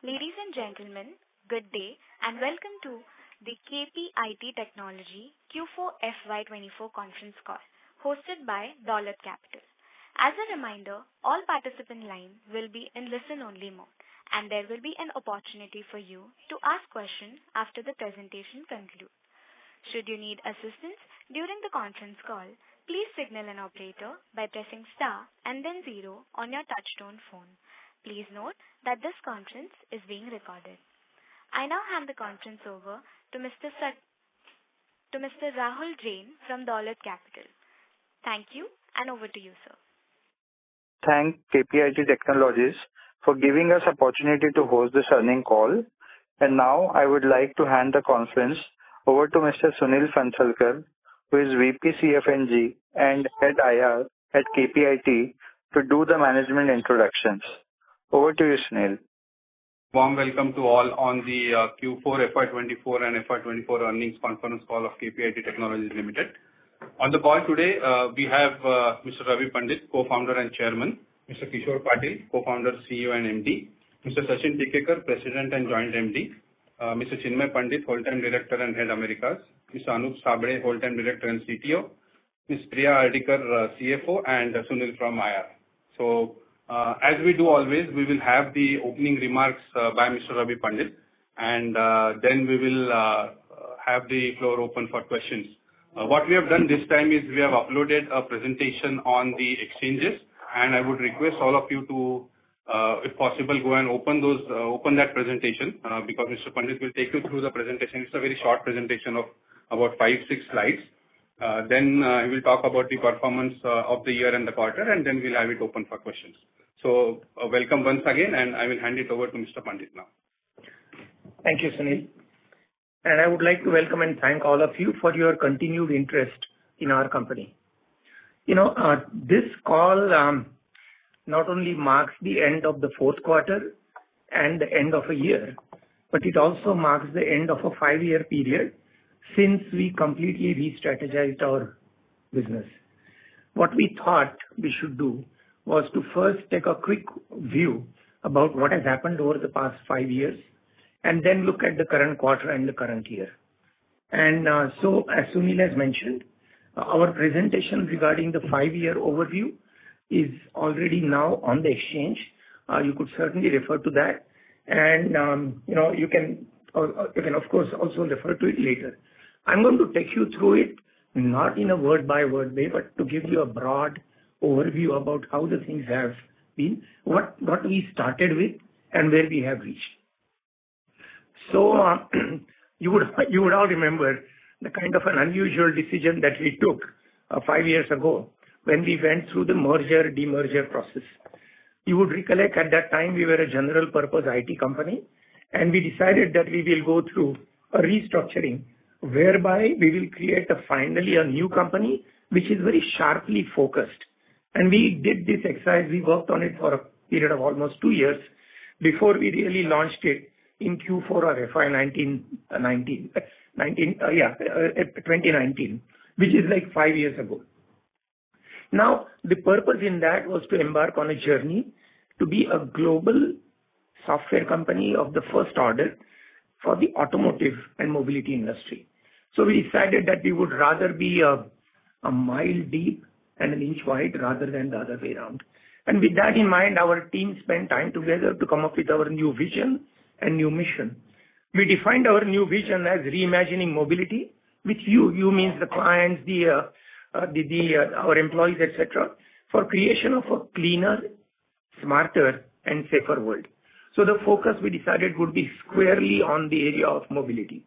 Ladies and gentlemen, good day and welcome to the KPIT Technology Q4 FY24 conference call hosted by Dolat Capital. As a reminder, all participant lines will be in listen-only mode and there will be an opportunity for you to ask questions after the presentation concludes. Should you need assistance during the conference call, please signal an operator by pressing star and then 0 on your touchtone phone. Please note that this conference is being recorded. I now hand the conference over to Mr. Rahul Jain from Dolat Capital. Thank you and over to you, sir. Thank KPIT Technologies for giving us opportunity to host this earning call. And now I would like to hand the conference over to Mr. Sunil Phansalkar, who is VP CFNG and Head IR at KPIT, to do the management introductions. Over to you, Sunil. Warm welcome to all on the Q4 FY24 and FY24 earnings conference call of KPIT Technologies Limited. On the call today, we have Mr. Ravi Pandit, co-founder and chairman, Mr. Kishore Patil, co-founder, CEO and MD, Mr. Sachin Tikekar, president and joint MD, Mr. Chinmay Pandit, whole-time director and head Americas, Mr. Anup Sabde, whole-time director and CTO, Ms. Priya Ardikar, CFO, and Sunil from IR. So, as we do always, we will have the opening remarks by Mr. Ravi Pandit, and then we will have the floor open for questions. What we have done this time is we have uploaded a presentation on the exchanges, and I would request all of you to, if possible, go and open that presentation because Mr. Pandit will take you through the presentation. It's a very short presentation of about 5-6 slides. Then he will talk about the performance of the year and the quarter, and then we'll have it open for questions. So, welcome once again, and I will hand it over to Mr. Pandit now. Thank you, Sunil. And I would like to welcome and thank all of you for your continued interest in our company. This call not only marks the end of the fourth quarter and the end of a year, but it also marks the end of a 5-year period since we completely re-strategized our business. What we thought we should do was to first take a quick view about what has happened over the past 5 years and then look at the current quarter and the current year. And so, as Sunil has mentioned, our presentation regarding the 5-year overview is already now on the exchange. You could certainly refer to that. And, you can of course also refer to it later. I'm going to take you through it, not in a word-by-word way, but to give you a broad overview about how the things have been, what we started with, and where we have reached. So, you would all remember the kind of an unusual decision that we took 5 years ago when we went through the merger-demerger process. You would recollect at that time we were a general-purpose IT company, and we decided that we will go through a restructuring whereby we will create finally a new company which is very sharply focused. And we did this exercise, we worked on it for a period of almost 2 years before we really launched it in Q4 of FY2019, which is like 5 years ago. Now, the purpose in that was to embark on a journey to be a global software company of the first order for the automotive and mobility industry. So we decided that we would rather be a mile deep and an inch wide rather than the other way around. And with that in mind, our team spent time together to come up with our new vision and new mission. We defined our new vision as reimagining mobility, which you means the clients, our employees, etc., for creation of a cleaner, smarter, and safer world. So the focus we decided would be squarely on the area of mobility.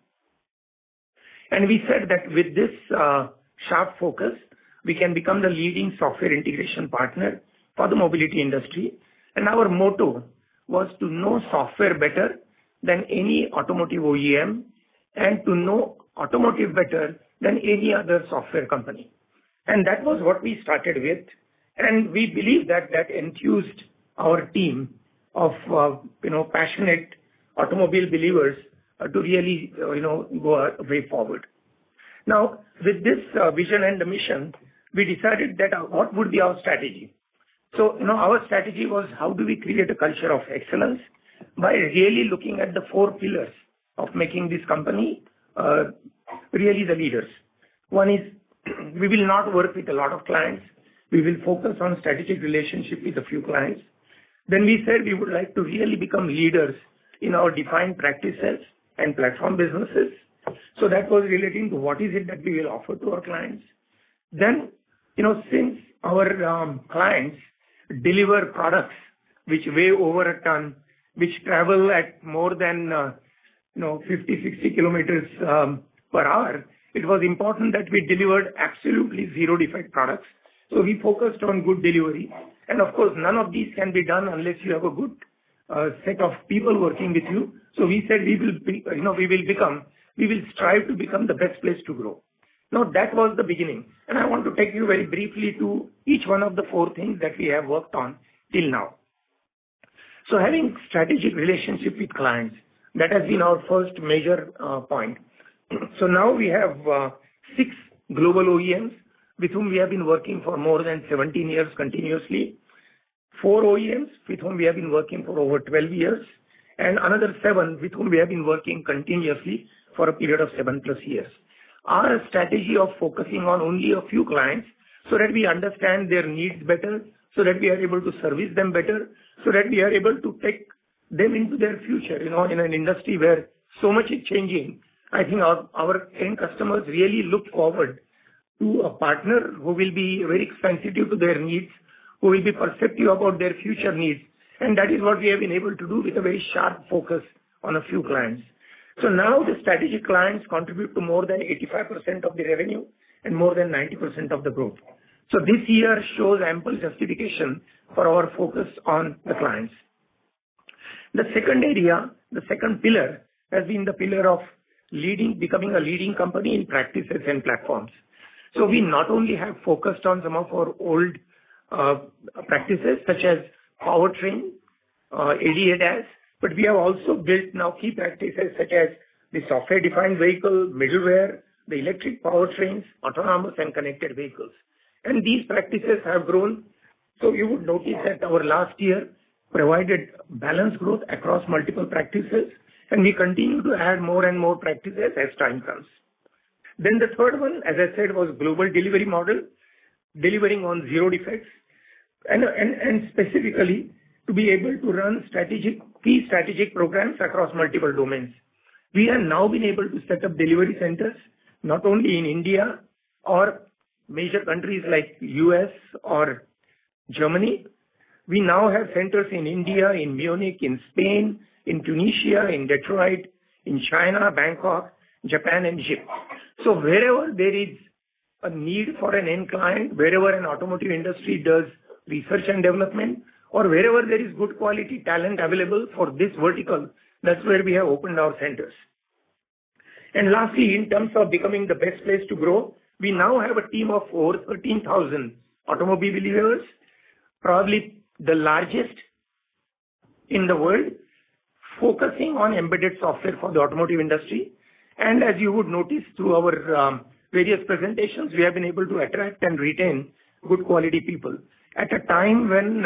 And we said that with this sharp focus, we can become the leading software integration partner for the mobility industry. And our motto was to know software better than any automotive OEM and to know automotive better than any other software company. And that was what we started with. And we believe that enthused our team of, passionate automobile believers to really, go a way forward. Now, with this vision and the mission, we decided that what would be our strategy. So, our strategy was how do we create a culture of excellence by really looking at the 4 pillars of making this company really the leaders. One is we will not work with a lot of clients. We will focus on strategic relationship with a few clients. Then we said we would like to really become leaders in our defined practices and platform businesses. So that was relating to what is it that we will offer to our clients. Then, since our clients deliver products which weigh over a ton, which travel at more than 50-60 kilometers per hour, it was important that we delivered absolutely zero defect products. So we focused on good delivery. And of course, none of these can be done unless you have a good set of people working with you. So we said we will strive to become the best place to grow. Now that was the beginning. And I want to take you very briefly to each one of the 4 things that we have worked on till now. So having strategic relationship with clients, that has been our first major point. So now we have 6 global OEMs with whom we have been working for more than 17 years continuously, 4 OEMs with whom we have been working for over 12 years, and another 7 with whom we have been working continuously for a period of 7+ years. Our strategy of focusing on only a few clients so that we understand their needs better, so that we are able to service them better, so that we are able to take them into their future, in an industry where so much is changing. I think our end customers really look forward to a partner who will be very sensitive to their needs, who will be perceptive about their future needs. And that is what we have been able to do with a very sharp focus on a few clients. So now the strategic clients contribute to more than 85% of the revenue and more than 90% of the growth. So this year shows ample justification for our focus on the clients. The second area, the second pillar, has been the pillar of becoming a leading company in practices and platforms. So we not only have focused on some of our old practices such as powertrain, AD/ADAS, but we have also built now key practices such as the software-defined vehicle, middleware, the electric powertrains, autonomous and connected vehicles. And these practices have grown. So you would notice that our last year provided balanced growth across multiple practices, and we continue to add more and more practices as time comes. Then the third one, as I said, was global delivery model, delivering on zero defects, and specifically to be able to run key strategic programs across multiple domains. We have now been able to set up delivery centers, not only in India or major countries like US or Germany. We now have centers in India, in Munich, in Spain, in Tunisia, in Detroit, in China, Bangkok, Japan, and Egypt. So wherever there is a need for an end client, wherever an automotive industry does research and development, or wherever there is good quality talent available for this vertical, that's where we have opened our centers. And lastly, in terms of becoming the best place to grow, we now have a team of over 13,000 automobile believers, probably the largest in the world, focusing on embedded software for the automotive industry. And as you would notice through our various presentations, we have been able to attract and retain good quality people. At a time when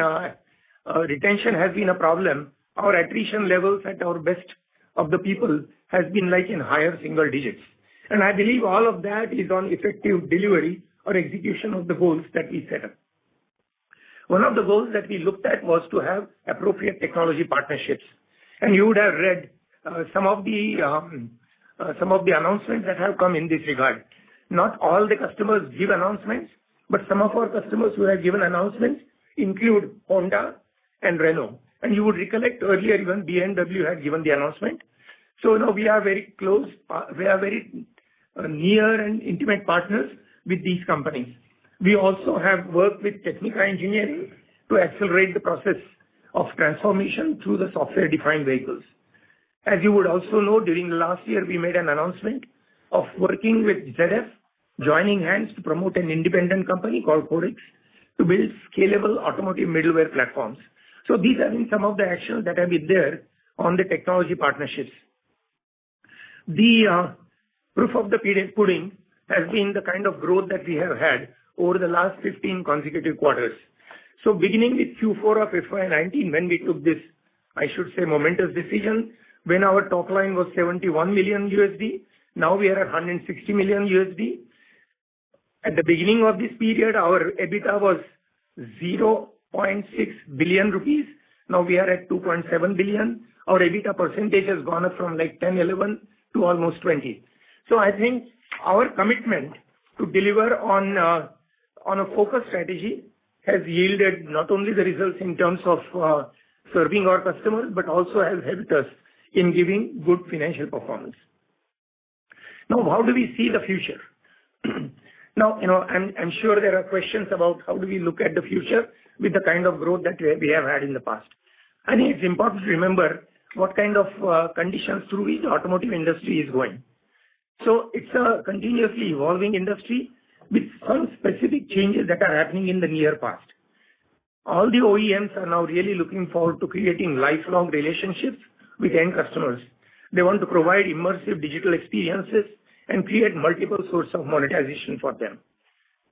retention has been a problem, our attrition levels at our best of the people has been like in higher single digits. And I believe all of that is on effective delivery or execution of the goals that we set up. One of the goals that we looked at was to have appropriate technology partnerships. And you would have read some of the announcements that have come in this regard. Not all the customers give announcements, but some of our customers who have given announcements include Honda and Renault. And you would recollect earlier even BMW had given the announcement. So now we are very close, we are very near and intimate partners with these companies. We also have worked with Technica Engineering to accelerate the process of transformation through the software-defined vehicles. As you would also know, during the last year, we made an announcement of working with ZF, joining hands to promote an independent company called Codex to build scalable automotive middleware platforms. So these have been some of the actions that have been there on the technology partnerships. The proof of the pudding has been the kind of growth that we have had over the last 15 consecutive quarters. So beginning with Q4 of FY19, when we took this I should say, momentous decision when our top line was $71 million. Now we are at $160 million. At the beginning of this period, our EBITDA was 0.6 billion rupees. Now we are at 2.7 billion. Our EBITDA percentage has gone up from like 10, 11 to almost 20. So I think our commitment to deliver on a focused strategy has yielded not only the results in terms of serving our customers, but also has helped us in giving good financial performance. Now, how do we see the future? Now, I'm sure there are questions about how do we look at the future with the kind of growth that we have had in the past. I think it's important to remember what kind of conditions through which the automotive industry is going. So it's a continuously evolving industry with some specific changes that are happening in the near past. All the OEMs are now really looking forward to creating lifelong relationships with end customers. They want to provide immersive digital experiences and create multiple sources of monetization for them.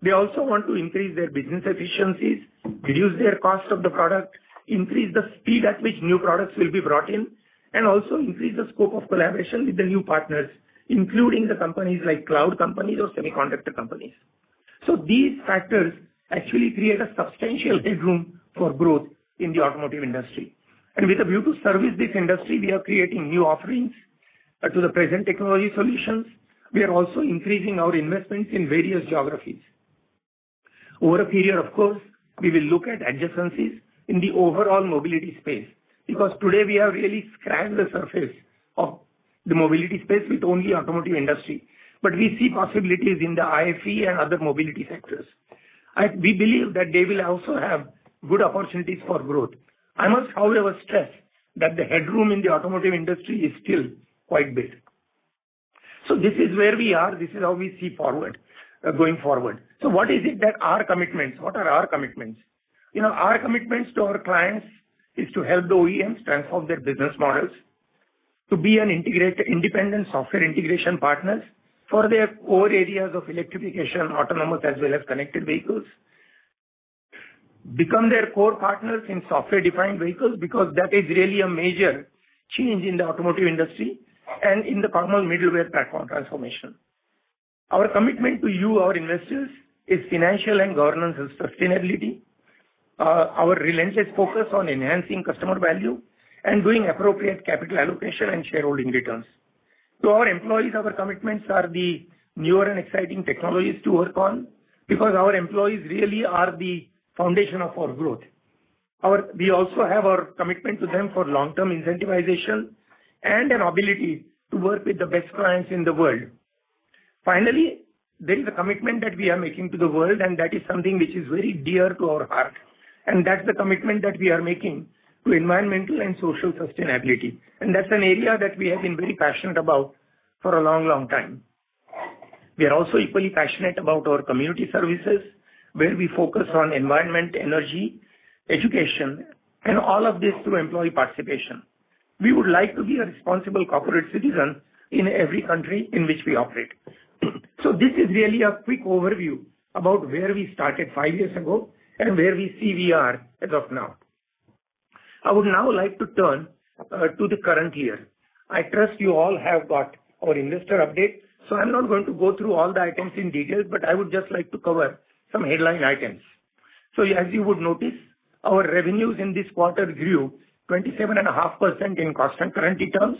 They also want to increase their business efficiencies, reduce their cost of the product, increase the speed at which new products will be brought in, and also increase the scope of collaboration with the new partners, including the companies like cloud companies or semiconductor companies. So these factors actually create a substantial headroom for growth in the automotive industry. And with a view to service this industry, we are creating new offerings to the present technology solutions. We are also increasing our investments in various geographies. Over a period, of course, we will look at adjacencies in the overall mobility space, because today we have really scratched the surface of the mobility space with only automotive industry. But we see possibilities in the IFE and other mobility sectors. We believe that they will also have good opportunities for growth. I must, however, stress that the headroom in the automotive industry is still quite big. So this is where we are. This is how we see forward, going forward. So what is it that our commitments? What are our commitments? Our commitments to our clients is to help the OEMs transform their business models, to be an independent software integration partners for their core areas of electrification, autonomous as well as connected vehicles, become their core partners in software-defined vehicles, because that is really a major change in the automotive industry and in the common middleware platform transformation. Our commitment to you, our investors, is financial and governance and sustainability, our relentless focus on enhancing customer value and doing appropriate capital allocation and shareholding returns. To our employees, our commitments are the newer and exciting technologies to work on, because our employees really are the foundation of our growth. We also have our commitment to them for long-term incentivization and an ability to work with the best clients in the world. Finally, there is a commitment that we are making to the world, and that is something which is very dear to our heart. And that's the commitment that we are making to environmental and social sustainability. And that's an area that we have been very passionate about for a long, long time. We are also equally passionate about our community services, where we focus on environment, energy, education, and all of this through employee participation. We would like to be a responsible corporate citizen in every country in which we operate. So this is really a quick overview about where we started 5 years ago and where we see we are as of now. I would now like to turn to the current year. I trust you all have got our investor update, so I'm not going to go through all the items in detail, but I would just like to cover some headline items. So as you would notice, our revenues in this quarter grew 27.5% in constant currency terms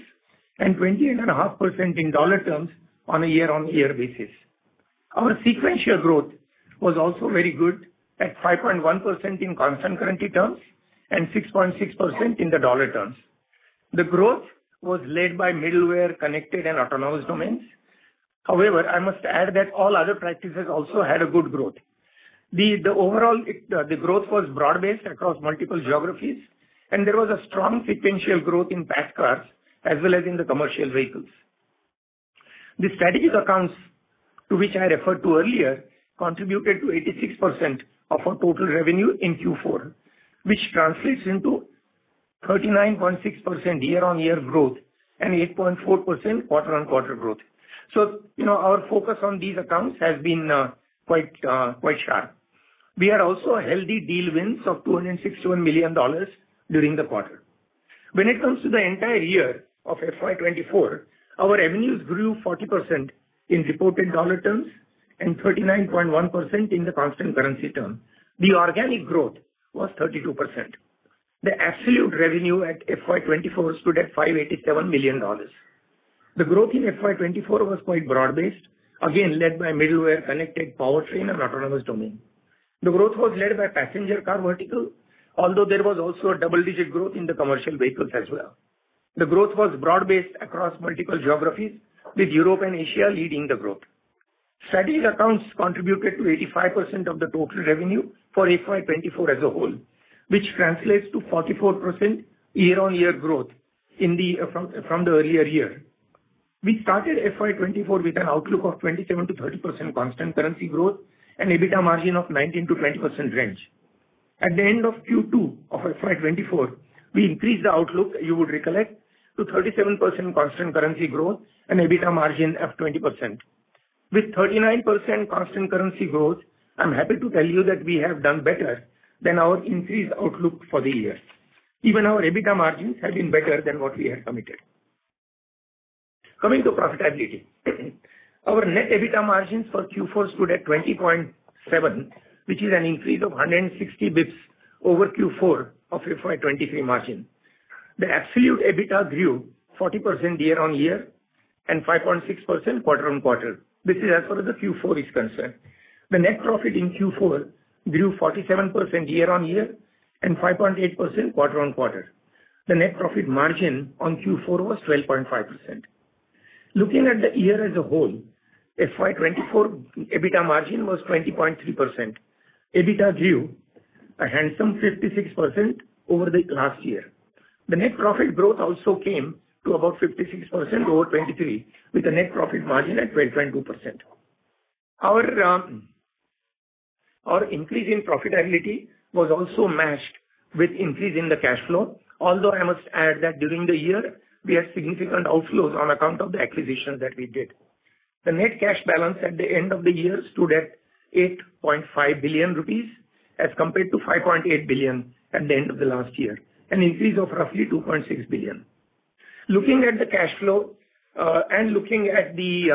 and 28.5% in dollar terms on a year-on-year basis. Our sequential growth was also very good at 5.1% in constant currency terms and 6.6% in the dollar terms. The growth was led by middleware, connected and autonomous domains. However, I must add that all other practices also had a good growth. The growth was broad-based across multiple geographies, and there was a strong sequential growth in passenger cars as well as in the commercial vehicles. The strategic accounts to which I referred to earlier contributed to 86% of our total revenue in Q4, which translates into 39.6% year-on-year growth and 8.4% quarter-on-quarter growth. So, our focus on these accounts has been quite sharp. We had also healthy deal wins of $261 million during the quarter. When it comes to the entire year of FY24, our revenues grew 40% in reported dollar terms and 39.1% in the constant currency term. The organic growth was 32%. The absolute revenue at FY24 stood at $587 million. The growth in FY24 was quite broad-based, again led by middleware, connected powertrain and autonomous domain. The growth was led by passenger car vertical, although there was also a double-digit growth in the commercial vehicles as well. The growth was broad-based across multiple geographies, with Europe and Asia leading the growth. Strategic accounts contributed to 85% of the total revenue for FY24 as a whole, which translates to 44% year-on-year growth from the earlier year. We started FY24 with an outlook of 27 to 30% constant currency growth and EBITDA margin of 19 to 20% range. At the end of Q2 of FY24, we increased the outlook, you would recollect, to 37% constant currency growth and EBITDA margin of 20%. With 39% constant currency growth, I'm happy to tell you that we have done better than our increased outlook for the year. Even our EBITDA margins have been better than what we had committed. Coming to profitability, our net EBITDA margins for Q4 stood at 20.7, which is an increase of 160 bips over Q4 of FY23 margin. The absolute EBITDA grew 40% year-on-year and 5.6% quarter-on-quarter. This is as far as the Q4 is concerned. The net profit in Q4 grew 47% year-on-year and 5.8% quarter-on-quarter. The net profit margin on Q4 was 12.5%. Looking at the year as a whole, FY24 EBITDA margin was 20.3%. EBITDA grew a handsome 56% over the last year. The net profit growth also came to about 56% over 23, with a net profit margin at 12.2%. Our increase in profitability was also matched with increase in the cash flow, although I must add that during the year, we had significant outflows on account of the acquisitions that we did. The net cash balance at the end of the year stood at 8.5 billion rupees as compared to 5.8 billion at the end of the last year, an increase of roughly 2.6 billion. Looking at the cash flow and looking at the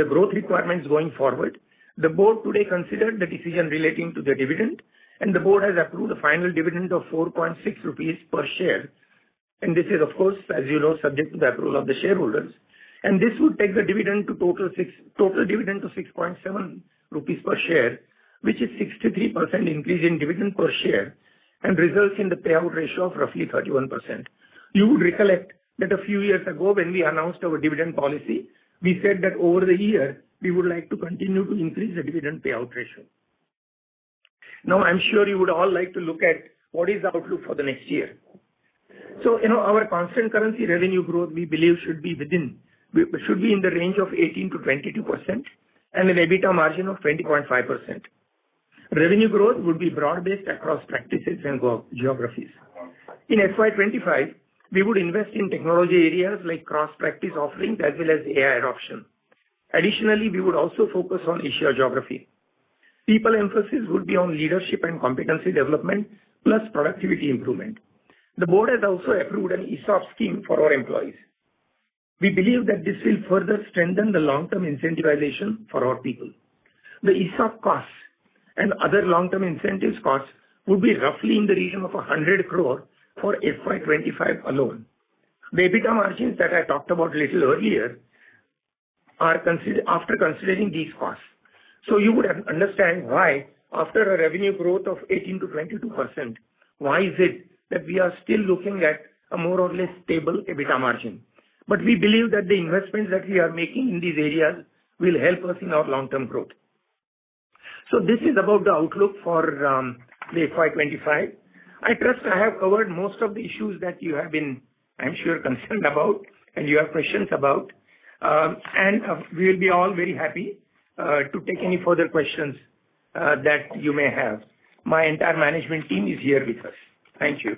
growth requirements going forward, the board today considered the decision relating to the dividend, and the board has approved a final dividend of 4.6 rupees per share. And this is, of course, as you know, subject to the approval of the shareholders. And this would take the dividend to total dividend to 6.7 rupees per share, which is 63% increase in dividend per share and results in the payout ratio of roughly 31%. You would recollect that a few years ago when we announced our dividend policy, we said that over the year, we would like to continue to increase the dividend payout ratio. Now, I'm sure you would all like to look at what is the outlook for the next year. So, our constant currency revenue growth, we believe should be in the range of 18 to 22% and an EBITDA margin of 20.5%. Revenue growth would be broad-based across practices and geographies. In FY25, we would invest in technology areas like cross-practice offerings as well as AI adoption. Additionally, we would also focus on Asia geography. People emphasis would be on leadership and competency development plus productivity improvement. The board has also approved an ESOP scheme for our employees. We believe that this will further strengthen the long-term incentivization for our people. The ESOP costs and other long-term incentives costs would be roughly in the region of 100 crore for FY25 alone. The EBITDA margins that I talked about a little earlier are after considering these costs. So you would understand why, after a revenue growth of 18 to 22%, why is it that we are still looking at a more or less stable EBITDA margin? But we believe that the investments that we are making in these areas will help us in our long-term growth. So this is about the outlook for the FY25. I trust I have covered most of the issues that you have been, I'm sure, concerned about and you have questions about. And we will be all very happy to take any further questions that you may have. My entire management team is here with us. Thank you.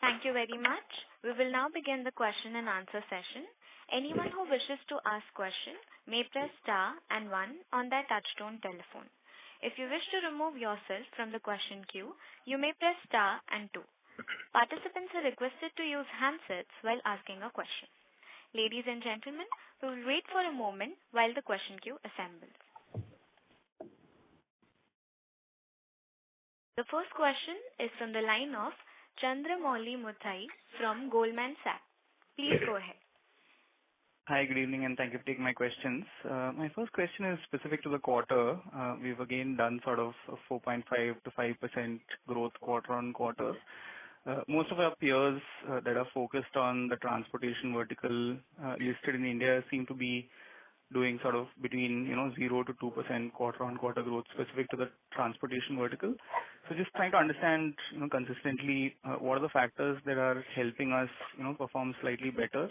Thank you very much. We will now begin the question and answer session. Anyone who wishes to ask question may press star and 1 on their touchtone telephone. If you wish to remove yourself from the question queue, you may press star and 2. Participants are requested to use handsets while asking a question. Ladies and gentlemen, we will wait for a moment while the question queue assembles. The first question is from the line of Chandramouli Muthiah from Goldman Sachs. Please go ahead. Hi, good evening, and thank you for taking my questions. My first question is specific to the quarter. We've again done sort of a 4.5 to 5% growth quarter on quarter. Most of our peers that are focused on the transportation vertical listed in India seem to be doing sort of between 0 to 2% quarter on quarter growth specific to the transportation vertical. So just trying to understand consistently what are the factors that are helping us perform slightly better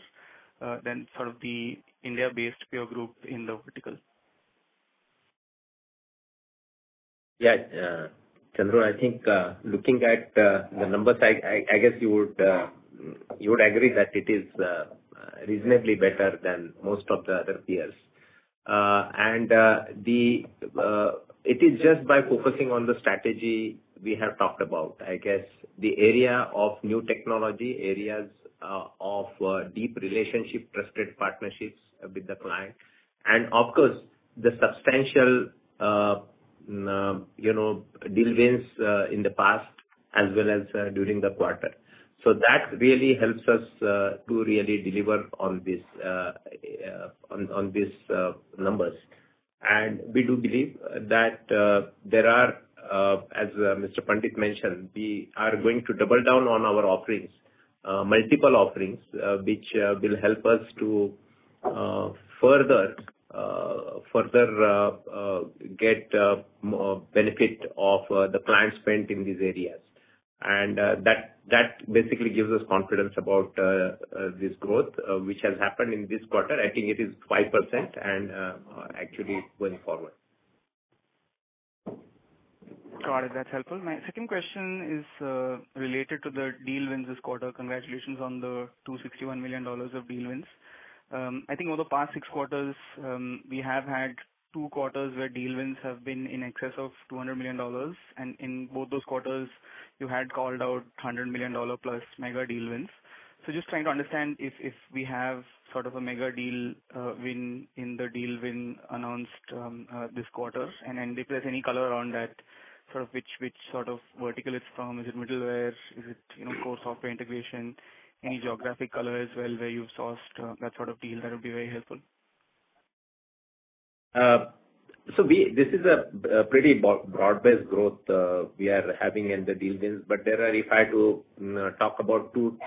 than sort of the India-based peer group in the vertical. Yeah, Chandru, I think looking at the numbers, I guess you would agree that it is reasonably better than most of the other peers. It is just by focusing on the strategy we have talked about. I guess the area of new technology, areas of deep relationship, trusted partnerships with the client, and of course the substantial deal wins in the past as well as during the quarter. So that really helps us to really deliver on this on these numbers. And we do believe that there are, as Mr. Pandit mentioned, we are going to double down on our offerings, multiple offerings, which will help us to further get more benefit of the client spent in these areas. And that basically gives us confidence about this growth, which has happened in this quarter. I think it is 5% and actually going forward. Got it. That's helpful. My second question is related to the deal wins this quarter. Congratulations on the $261 million of deal wins. I think over the past 6 quarters, we have had 2 quarters where deal wins have been in excess of $200 million. And in both those quarters, you had called out $100 million plus mega deal wins. So just trying to understand if we have sort of a mega deal win in the deal win announced this quarter, and if there's any color around that, sort of which sort of vertical it's from. Is it middleware? Is it core software integration? Any geographic color as well where you've sourced that sort of deal? That would be very helpful. So this is a pretty broad-based growth we are having in the deal wins. But there are, if I had to talk about 2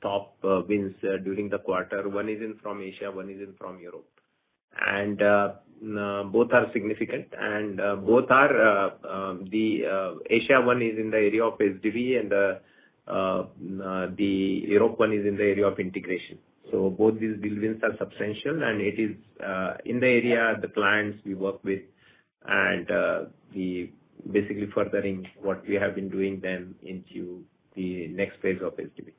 top wins during the quarter, one is in from Asia, one is in from Europe, and both are significant, and both are the Asia one is in the area of SDV, and the Europe one is in the area of integration. So both these deal wins are substantial, and it is in the area the clients we work with, and the basically furthering what we have been doing then into the next phase of SDV.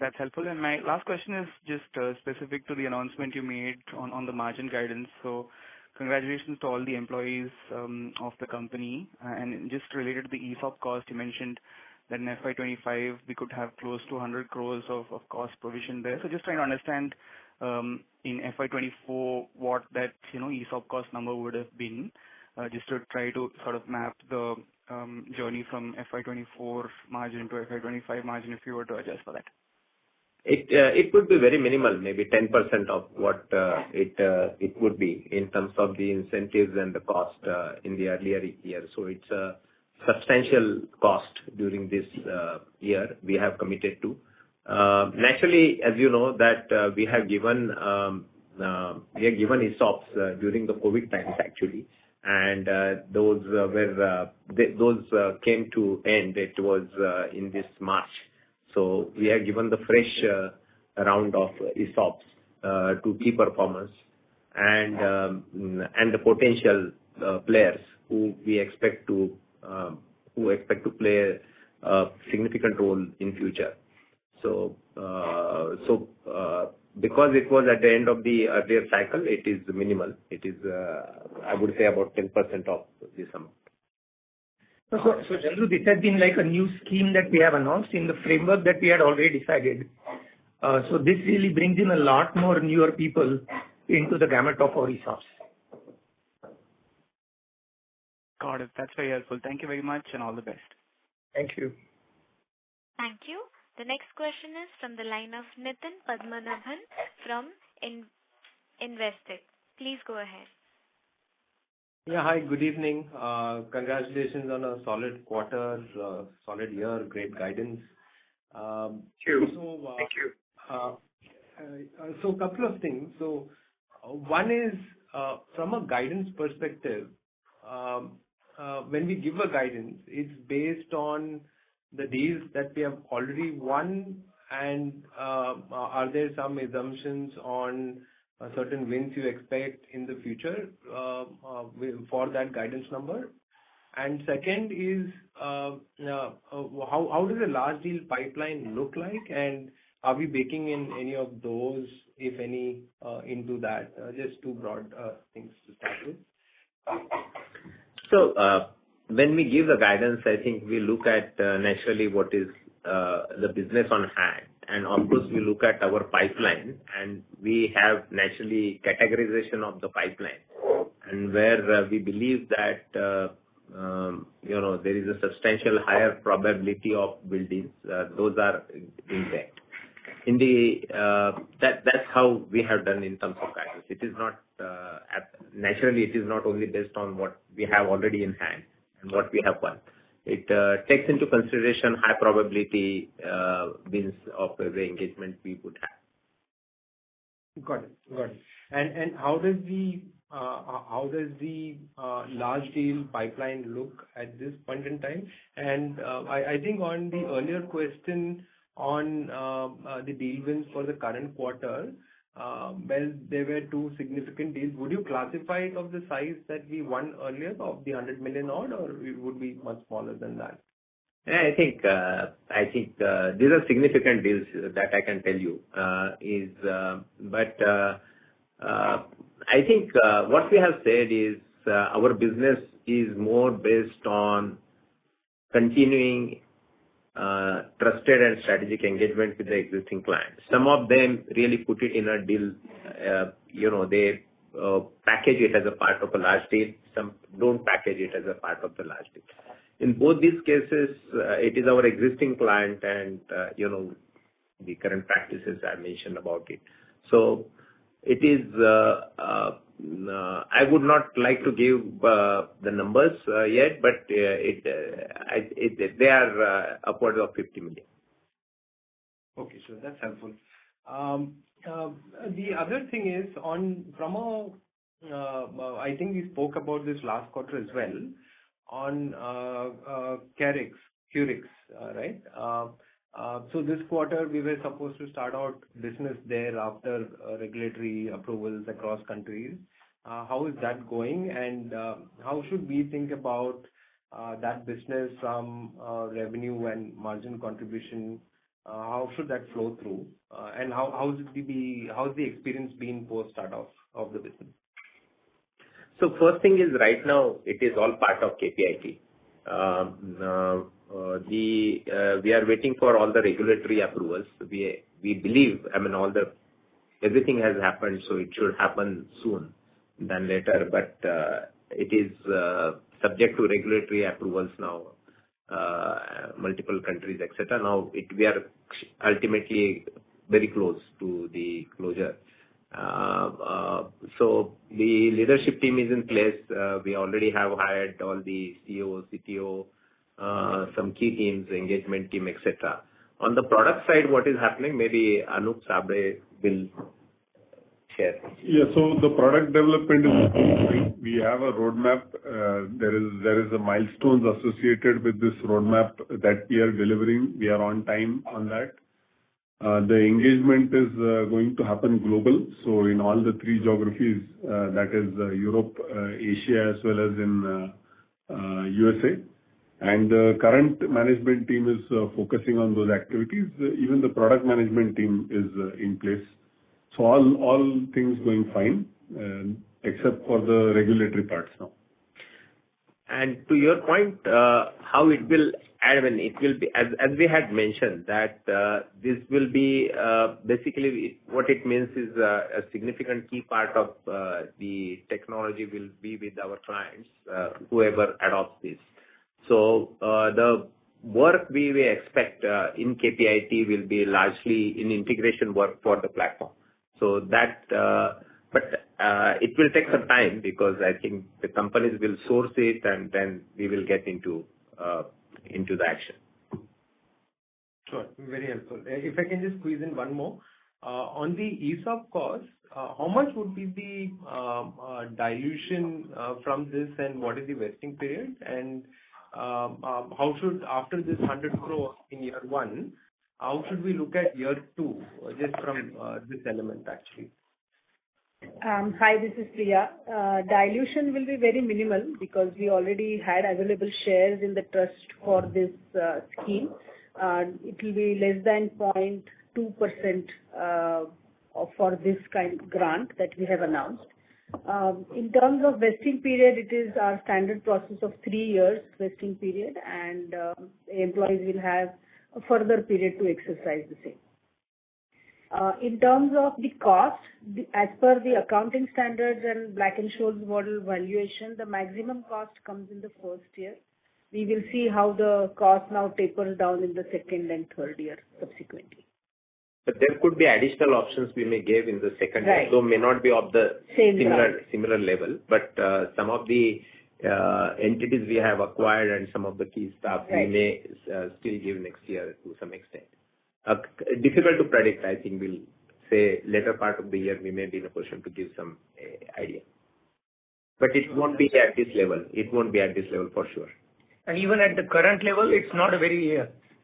That's helpful. And my last question is just specific to the announcement you made on the margin guidance. So congratulations to all the employees of the company. And just related to the ESOP cost, you mentioned that in FY25 we could have close to 100 crores of cost provision there. So just trying to understand in FY24 what that ESOP cost number would have been, just to try to sort of map the journey from FY24 margin to FY25 margin if you were to adjust for that. It would be very minimal, maybe 10% of what it would be in terms of the incentives and the cost in the earlier year. So it's a substantial cost during this year we have committed to. Naturally, as you know, that we have given ESOPs during the COVID times actually, and those came to end. It was in this March. So we have given the fresh round of ESOPs to key performers and the potential players who we expect to play a significant role in future. So because it was at the end of the earlier cycle, it is minimal. It is I would say about 10% of this amount. So Chandru, this has been like a new scheme that we have announced in the framework that we had already decided. So this really brings in a lot more newer people into the gamut of our ESOPs. Got it. That's very helpful. Thank you very much and all the best. Thank you. Thank you. The next question is from the line of Nitin Padmanabhan from Investec. Please go ahead. Yeah, hi, good evening. Congratulations on a solid quarter, solid year, great guidance. Thank you. Thank you. So a couple of things. So one is from a guidance perspective, when we give a guidance, it's based on the deals that we have already won, and are there some assumptions on certain wins you expect in the future for that guidance number? And second is how does a large deal pipeline look like, and are we baking in any of those, if any, into that? Just two broad things to start with. So when we give the guidance, I think we look at naturally what is the business on hand. And of course, we look at our pipeline, and we have naturally categorization of the pipeline. And where we believe that there is a substantial higher probability of buildings, those are intact. That's how we have done in terms of guidance. It is not naturally. It is not only based on what we have already in hand and what we have won. It takes into consideration high probability wins of every engagement we would have. Got it. And how does the large deal pipeline look at this point in time? And I think on the earlier question on the deal wins for the current quarter, well, there were two significant deals. Would you classify it of the size that we won earlier of the 100 million odd, or it would be much smaller than that? Yeah, I think these are significant deals that I can tell you. But I think what we have said is our business is more based on continuing trusted and strategic engagement with the existing clients. Some of them really put it in a deal, they package it as a part of a large deal. Some don't package it as a part of the large deal. In both these cases, it is our existing client and, the current practices I mentioned about it. So it is, I would not like to give the numbers yet, but they are upwards of 50 million. Okay, sure. That's helpful. The other thing is I think we spoke about this last quarter as well, on Curix, right? So this quarter, we were supposed to start out business there after regulatory approvals across countries. How is that going, and how should we think about that business from revenue and margin contribution? How should that flow through, and how's the experience been post start of the business? So first thing is, right now it is all part of KPIT. We are waiting for all the regulatory approvals. We believe, everything has happened, so it should happen soon than later. But it is subject to regulatory approvals now, multiple countries, etc. Now we are ultimately very close to the closure. So the leadership team is in place. We already have hired all the CEO, CTO, some key teams, engagement team, etc. On the product side, what is happening? Maybe Anup Sabre will share. Yeah, so the product development is ongoing. We have a roadmap. There is a milestones associated with this roadmap that we are delivering. We are on time on that. The engagement is going to happen global. So in all the three geographies, that is Europe, Asia, as well as in USA. And the current management team is focusing on those activities. Even the product management team is in place. So all things going fine, except for the regulatory parts now. And to your point, how it will add, I mean, it will be, as we had mentioned, that this will be basically what it means is a significant key part of the technology will be with our clients, whoever adopts this. So the work we expect in KPIT will be largely in integration work for the platform. So that, but it will take some time because I think the companies will source it and then we will get into the action. Sure. Very helpful. If I can just squeeze in one more. On the ESOP cost, how much would be the dilution from this, and what is the vesting period? And how should, after this 100 crore in year one, how should we look at year two, just from this element, actually? Hi, this is Priya. Dilution will be very minimal because we already had available shares in the trust for this scheme. It will be less than 0.2% for this kind of grant that we have announced. In terms of vesting period, it is our standard process of 3 years vesting period, and employees will have a further period to exercise the same. In terms of the cost, as per the accounting standards and Black-Scholes model valuation, the maximum cost comes in the first year. We will see how the cost now tapers down in the second and third year subsequently. But there could be additional options we may give in the second year, Right. though may not be of the Same similar level. But some of the entities we have acquired and some of the key staff Right. we may still give next year to some extent. Difficult to predict. I think we'll say later part of the year we may be in a position to give some idea. But it won't be at this level. It won't be at this level for sure. And even at the current level, it's not a very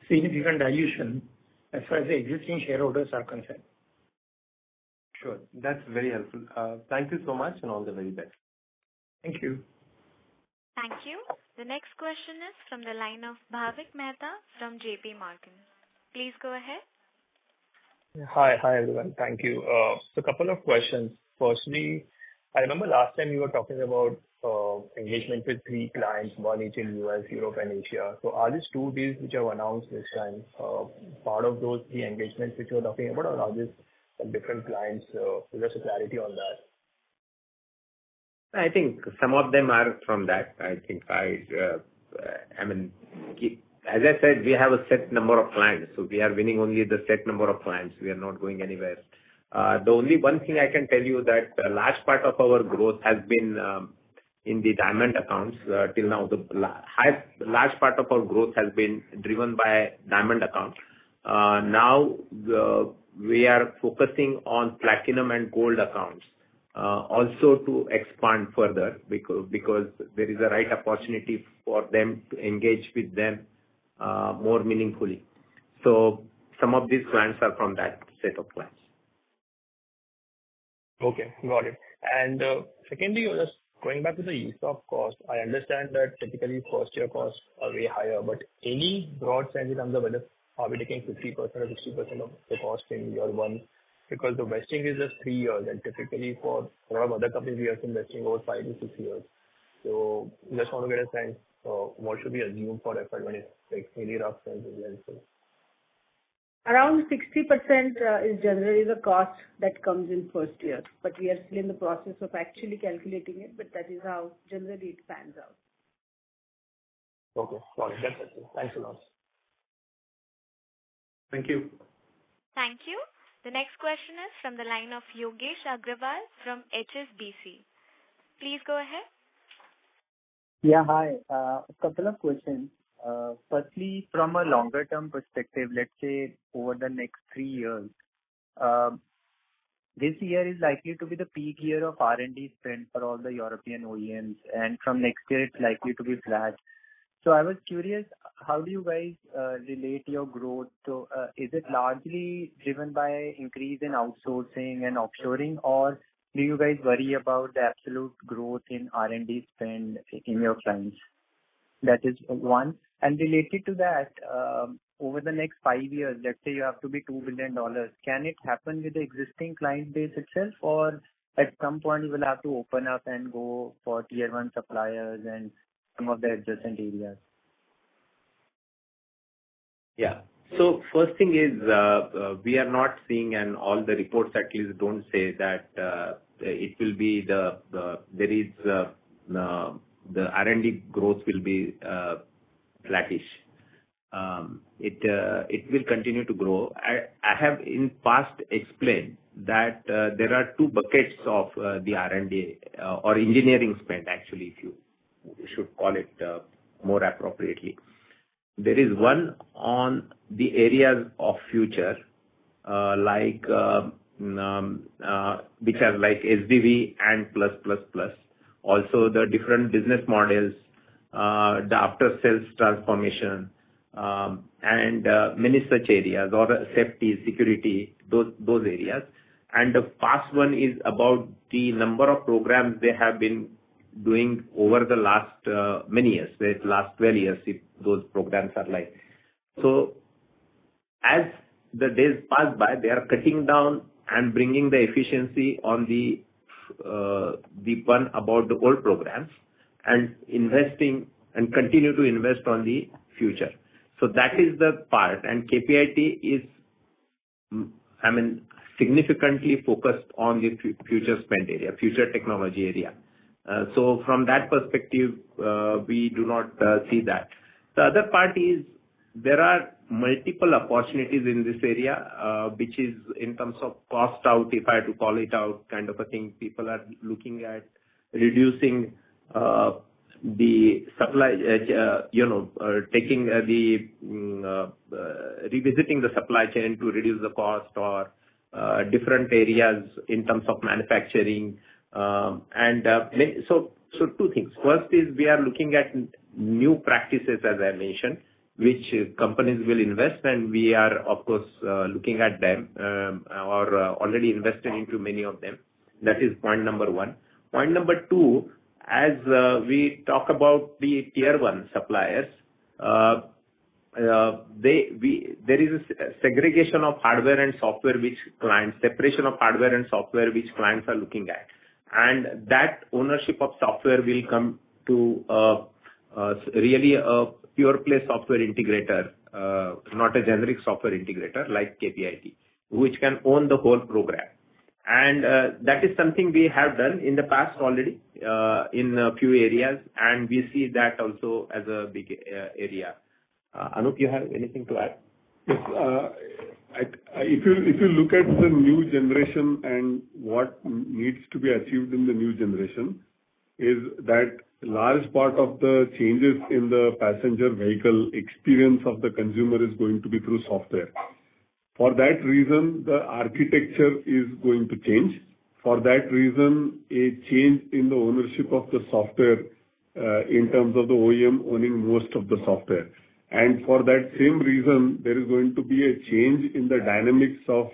significant dilution as far as the existing shareholders are concerned. Sure. That's very helpful. Thank you so much and all the very best. Thank you. Thank you. The next question is from the line of Bhavik Mehta from JP Morgan. Please go ahead. Hi everyone. Thank you. So a couple of questions. Firstly, I remember last time you were talking about engagement with 3 clients, one each in US, Europe, and Asia. So are these 2 deals which have announced this time part of those 3 engagements which you were talking about, or are these some different clients? Just a clarity on that. I think some of them are from that. I think I mean, as I said, we have a set number of clients, so we are winning only the set number of clients. We are not going anywhere. The only one thing I can tell you that a large part of our growth has been in the diamond accounts till now. The large part of our growth has been driven by diamond accounts. Now we are focusing on platinum and gold accounts also to expand further because there is a right opportunity for them to engage with them more meaningfully. So some of these clients are from that set of clients. Okay, got it. And secondly, just going back to the ESOP cost, I understand that typically first year costs are way higher, but any broad sense in terms of whether are we taking 50% or 60% of the cost in year one? Because the vesting is just 3 years, and typically for a lot of other companies we have been vesting over 5 to 6 years. So just want to get a sense what should we assume for FY20, like any rough sense is helpful. Around 60% is generally the cost that comes in first year, but we are still in the process of actually calculating it, but that is how generally it pans out. Okay, got it. That's it. Thanks a lot. Thank you. Thank you. The next question is from the line of Yogesh Agrawal from HSBC. Please go ahead. Yeah, hi. A couple of questions. Firstly, from a longer term perspective, let's say over the next 3 years, this year is likely to be the peak year of R&D spend for all the European OEMs, and from next year it's likely to be flat. So I was curious, how do you guys relate your growth to, is it largely driven by increase in outsourcing and offshoring, or do you guys worry about the absolute growth in R&D spend in your clients? That is one. And related to that, over the next 5 years, let's say you have to be $2 billion, can it happen with the existing client base itself, or at some point you will have to open up and go for tier 1 suppliers and some of the adjacent areas? Yeah. So first thing is, we are not seeing, and all the reports at least don't say that it will be the R&D growth will be flattish. It will continue to grow. I have in past explained that there are two buckets of the R&D or engineering spend, actually, if you should call it more appropriately. There is one on the areas of future, like which are like SDV and plus. Also the different business models, the after sales transformation, and many such areas, or safety, security, those areas. And the past one is about the number of programs they have been doing over the last many years, the last 12 years, if those programs are like. So as the days pass by, they are cutting down and bringing the efficiency on the one about the old programs and investing and continue to invest on the future. So that is the part, and KPIT is, significantly focused on the future spend area, future technology area. So from that perspective, we do not see that. The other part is there are multiple opportunities in this area, which is in terms of cost out, if I had to call it out, kind of a thing. People are looking at reducing the supply, revisiting the supply chain to reduce the cost, or different areas in terms of manufacturing. So two things. First is we are looking at new practices, as I mentioned, which companies will invest, and we are, of course, looking at them or already invested into many of them. That is point number one. Point number two, as we talk about the tier one suppliers, there is a segregation of hardware and software which clients, separation of hardware and software which clients are looking at. And that ownership of software will come to really a pure play software integrator, not a generic software integrator like KPIT, which can own the whole program. And that is something we have done in the past already in a few areas, and we see that also as a big area. Anup, you have anything to add? Yes. If you look at the new generation and what needs to be achieved in the new generation, is that large part of the changes in the passenger vehicle experience of the consumer is going to be through software. For that reason, the architecture is going to change. For that reason, a change in the ownership of the software in terms of the OEM owning most of the software. And for that same reason, there is going to be a change in the dynamics of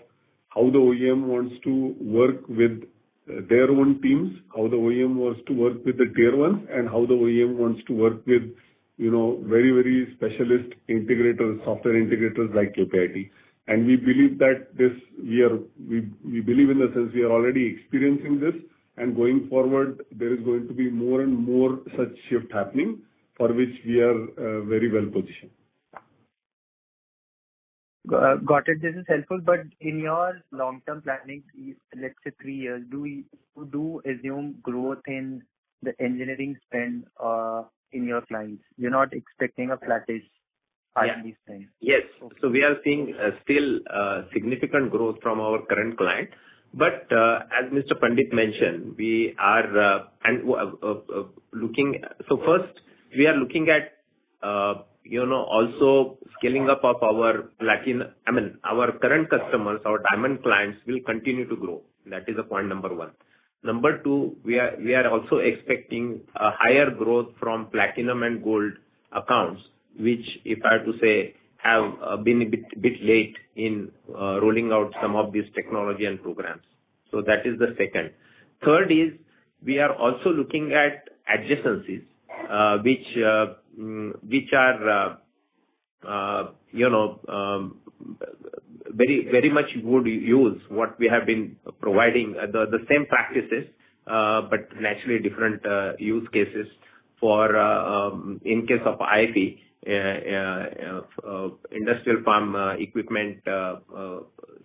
how the OEM wants to work with their own teams, how the OEM wants to work with the tier ones, and how the OEM wants to work with, very, very specialist integrators, software integrators like KPIT. And we believe that we believe in the sense we are already experiencing this, and going forward, there is going to be more and more such shift happening, for which we are very well positioned. Got it. This is helpful. But in your long-term planning, let's say 3 years, do assume growth in the engineering spend in your clients? You're not expecting a flattish R&D spend? Yes. So we are seeing still significant growth from our current client. But as Mr. Pandit mentioned, we are looking. So first, we are looking at also scaling up of our our current customers, our diamond clients will continue to grow. That is a point number one. Number two, we are also expecting a higher growth from platinum and gold accounts, which, if I have to say, have been a bit late in rolling out some of these technology and programs. So that is the second. Third is we are also looking at adjacencies, which are very much would use what we have been providing, the same practices, but naturally different use cases. for in case of IFE, industrial farm equipment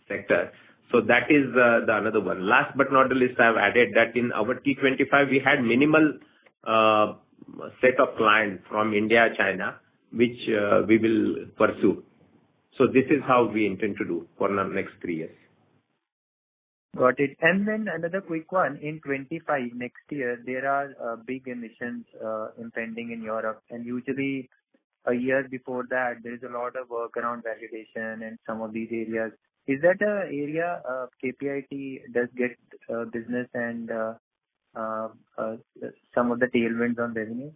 sector. So that is the another one. Last but not the least, I've added that in our T25 we had minimal set of clients from India, China, which we will pursue. So this is how we intend to do for the next 3 years. Got it. And then another quick one. In 25 next year, there are big emissions impending in Europe, and usually a year before that, there is a lot of work around validation and some of these areas. Is that an area KPIT does get business and some of the tailwinds on revenue?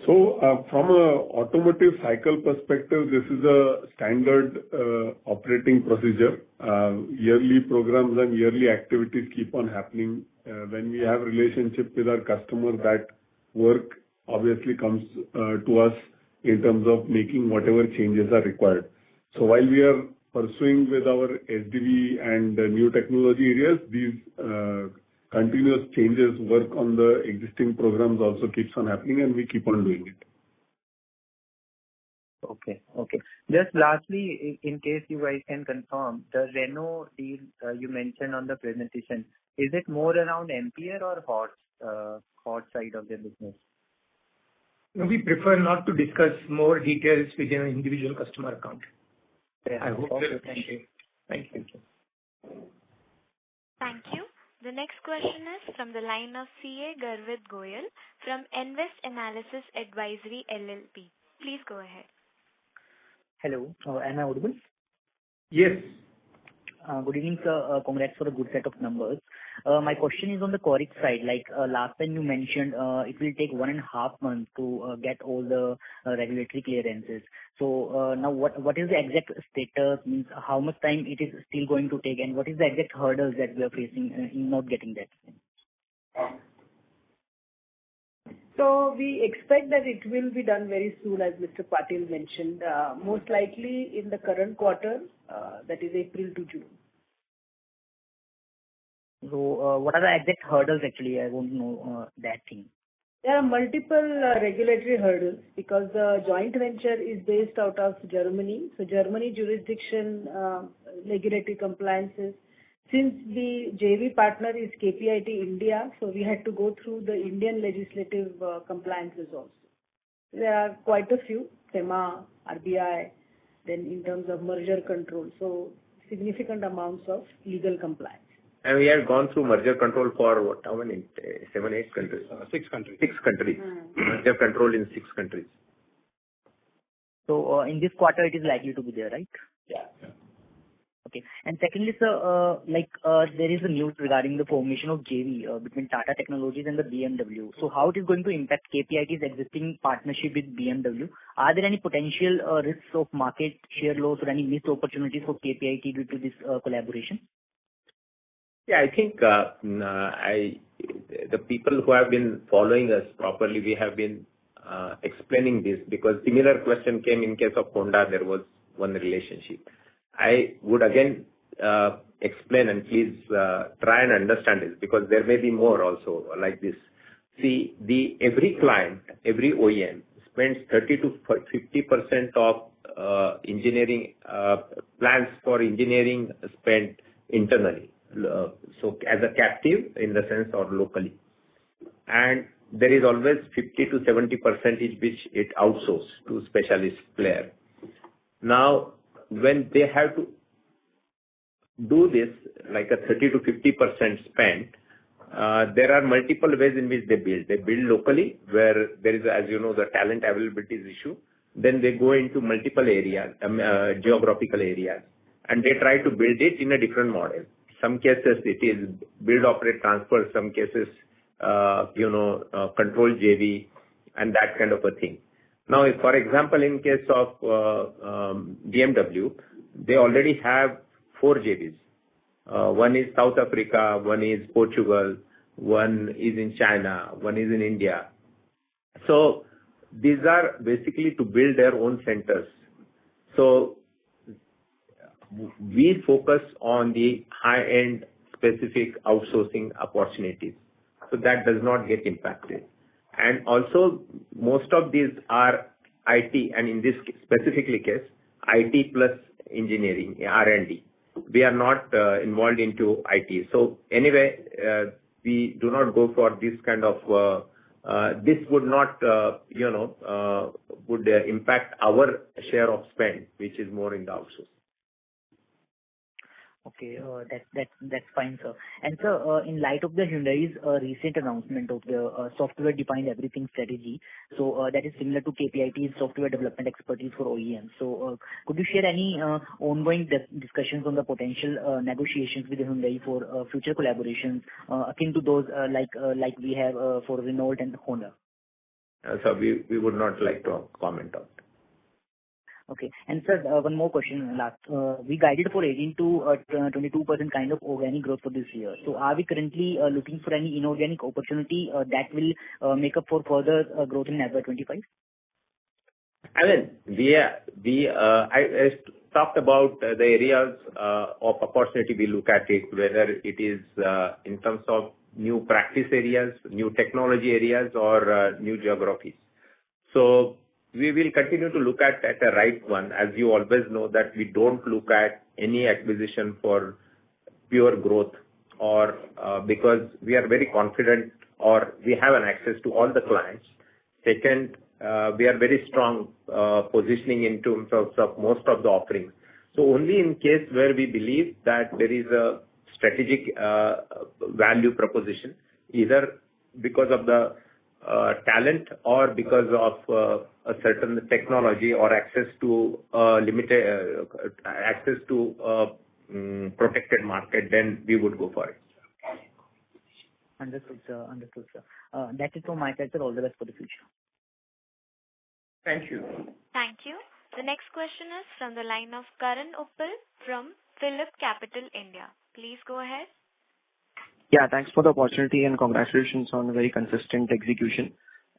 So, from a automotive cycle perspective, this is a standard operating procedure. Yearly programs and yearly activities keep on happening. When we have relationship with our customer, that work obviously comes to us in terms of making whatever changes are required. So while we are pursuing with our SDV and new technology areas, these continuous changes, work on the existing programs also keeps on happening, and we keep on doing it. Okay. Okay. Just lastly, in case you guys can confirm, the Renault deal you mentioned on the presentation, is it more around Ampere or hot side of the business? We prefer not to discuss more details within an individual customer account. I hope that. Thank you. Thank you. Thank you. The next question is from the line of CA Garvit Goyal from Invest Analysis Advisory LLP. Please go ahead. Hello. Am I audible? Yes. Good evening, sir. Congrats for a good set of numbers. My question is on the Qorix side. Like last time you mentioned, it will take 1.5 months to get all the regulatory clearances. So now what is the exact status? Means how much time it is still going to take, and what is the exact hurdles that we are facing in not getting that? So we expect that it will be done very soon, as Mr. Patil mentioned, most likely in the current quarter, that is April to June. So what are the exact hurdles actually? I want to know that thing. There are multiple regulatory hurdles because the joint venture is based out of Germany. So Germany jurisdiction regulatory compliances. Since the JV partner is KPIT India, so we had to go through the Indian legislative compliances also. There are quite a few, SEMA, RBI, then in terms of merger control, so significant amounts of legal compliance. And we have gone through merger control for what, how many? 7, 8 countries? 6 countries. 6 countries. Merger control in 6 countries. So in this quarter, it is likely to be there, right? Yeah. Okay. And secondly, sir, there is a news regarding the formation of JV between Tata Technologies and the BMW. So how it is going to impact KPIT's existing partnership with BMW? Are there any potential risks of market share loss or any missed opportunities for KPIT due to this collaboration? Yeah, I think the people who have been following us properly, we have been explaining this because similar question came in case of Honda. There was one relationship. I would again explain, and please try and understand this because there may be more also like this. See, every client, every OEM spends 30 to 50% of engineering plans for engineering spent internally. So as a captive in the sense or locally. And there is always 50 to 70% which it outsources to specialist player. Now, when they have to do this, like a 30 to 50% spend, there are multiple ways in which they build. They build locally where there is, as you know, the talent availability is issue. Then they go into multiple areas, geographical areas, and they try to build it in a different model. Some cases it is build, operate, transfer. Some cases, control JV and that kind of a thing. Now, if, for example, in case of BMW, they already have 4 JVs. One is South Africa, one is Portugal, one is in China, one is in India. So these are basically to build their own centers. So we focus on the high-end specific outsourcing opportunities. So that does not get impacted. And also, most of these are IT, and in this specifically case, IT plus engineering, R&D. We are not involved into IT. So anyway, we do not go for this kind of, this would not, would impact our share of spend, which is more in the outsource. Okay, that's fine, sir. And sir, in light of the Hyundai's recent announcement of the software-defined everything strategy, so that is similar to KPIT's software development expertise for OEM. So could you share any ongoing discussions on the potential negotiations with Hyundai for future collaborations akin to those like we have for Renault and Honda? So we would not like to comment on that. Okay. And sir, one more question last. We guided for 18 to 22% kind of organic growth for this year. So are we currently looking for any inorganic opportunity that will make up for further growth in FY25? I mean, I talked about the areas of opportunity we look at it, whether it is in terms of new practice areas, new technology areas, or new geographies. So we will continue to look at the right one. As you always know that we don't look at any acquisition for pure growth or because we are very confident or we have an access to all the clients. Second, we are very strong positioning in terms of most of the offerings. So only in case where we believe that there is a strategic value proposition, either because of the talent or because of a certain technology or access to limited access to protected market, then we would go for it. Understood, sir. That's it from my side, sir. All the best for the future. Thank you. Thank you. The next question is from the line of Karan Uppal from Phillip Capital India. Please go ahead. Yeah, thanks for the opportunity and congratulations on a very consistent execution.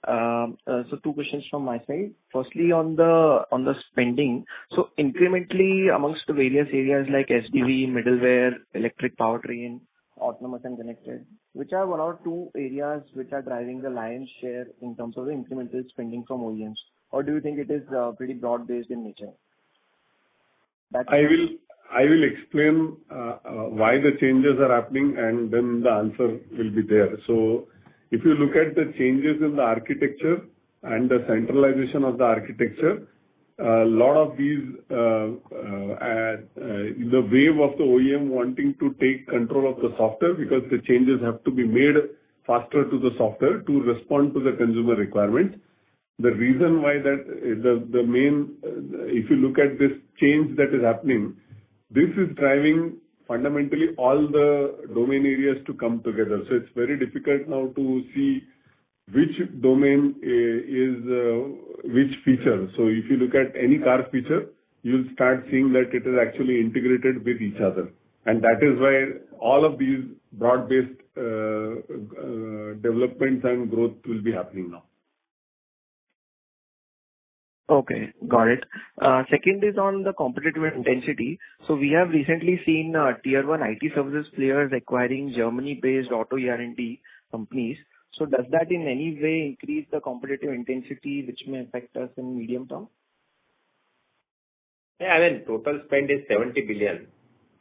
So two questions from my side. Firstly, on the spending. So incrementally amongst the various areas like SDV, middleware, electric powertrain, autonomous and connected, which are one or two areas which are driving the lion's share in terms of the incremental spending from OEMs? Or do you think it is pretty broad-based in nature? I will explain why the changes are happening, and then the answer will be there. So if you look at the changes in the architecture and the centralization of the architecture, a lot of these, the wave of the OEM wanting to take control of the software because the changes have to be made faster to the software to respond to the consumer requirements. The reason why that the main, if you look at this change that is happening, this is driving fundamentally all the domain areas to come together. So it's very difficult now to see which domain is which feature. So if you look at any car feature, you'll start seeing that it is actually integrated with each other. And that is why all of these broad-based developments and growth will be happening now. Okay, got it. Second is on the competitive intensity. So we have recently seen tier 1 IT services players acquiring Germany-based auto R&D companies. So does that in any way increase the competitive intensity which may affect us in medium term? Yeah, I mean, total spend is 70 billion